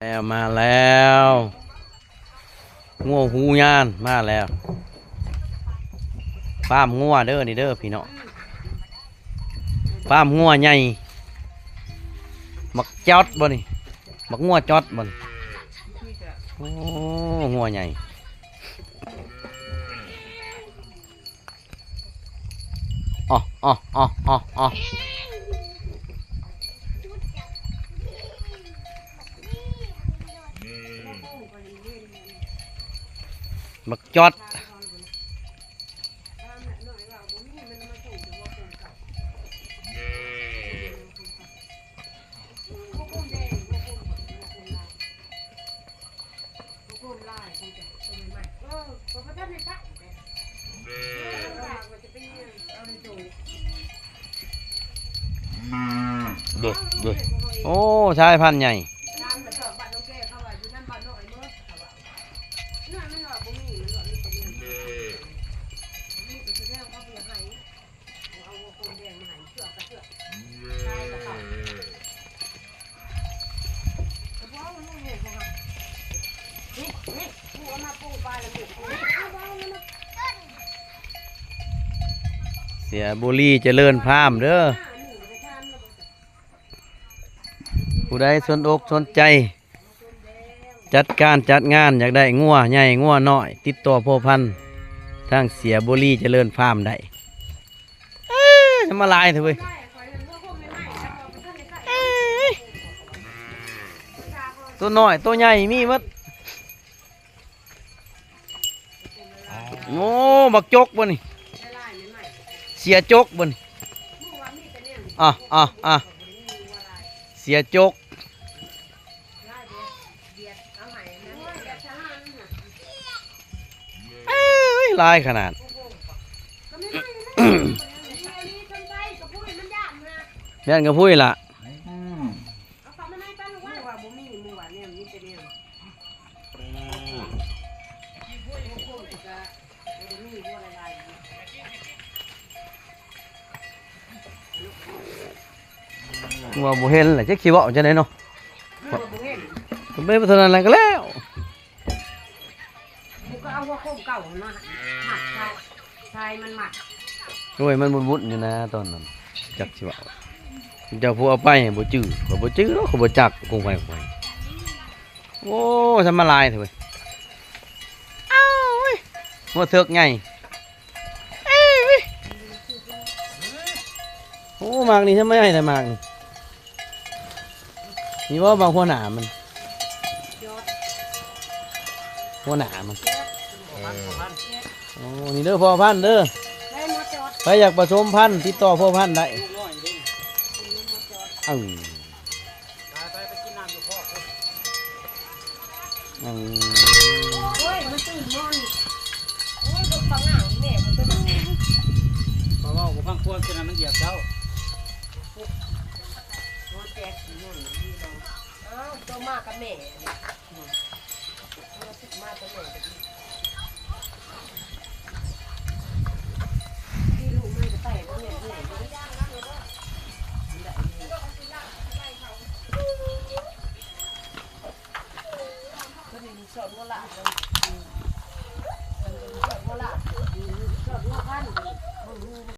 แล้วมาแล้วงัวหูยานมาแล้วฟาร์มงัวเด้อนี่เด้อพี่น้องฟาร์มงัวใหญ่มักจอดบ่นี่มักงัวจอดบ่นโอ้งัวใหญ่อ๋ออ๋ออ๋ออ๋ออ๋อมักจอดเด้อเด้อโอ้ชายพันธุ์ใหญ่เสียบุรีเจริญพามเด้อผู้ใดสนอกสนใจจัดการจัดงานอยากได้งัวใหญ่งัวน้อยติดต่อพ่อพันธุ์ทางเสียบุรีเจริญฟาร์มได้จะมาลายเถอะเว้ยตัวน้อยตัวใหญ่มีมัดโอ้บักจกบ่นี่เสียจกบ่นี่อ่ะเสียจกลายขนาดเล่นกับพุ้ยล่ะว่าบุเห็นแหละจะขี้บ่จะได้เนาะไม่เป็นอะไรก็แล้วก็เอาหัวโคมเก่ามาหมัดชายมันหมัดโอ้ยมันบุญอยู่นะตอนนั้นจักสิว่าเจ้าผู้เอาไปบ่จื้อบ่จื้อเนาะเขาบ่จักคงไปโอ้ทำมาลายเถอะเว้ยอ้าวเว้ยหัวเถือกใหญ่โอ้มากนี่ทำไมให้แต่มากนี่ว่าบางหัวหนามันหัวหนามันโอ้นี่เด้อพ่อพันธุ์เด้อไปอยากผสมพันธุ์ติดต่อพ่อพันธุ์ได้ไปกินน้ำอยู่พ่อโอ้ยมันตื่นนอนโอ้ยดูฟังหนังแม่มันจะดูเพราะว่าผมฟังควรจะนั้นมันเหยียบเจ้าแจกนอนอ้าวตัวมากกับแม่มากกับแม่ที่ลูกไม่จะไปก็เนี่ย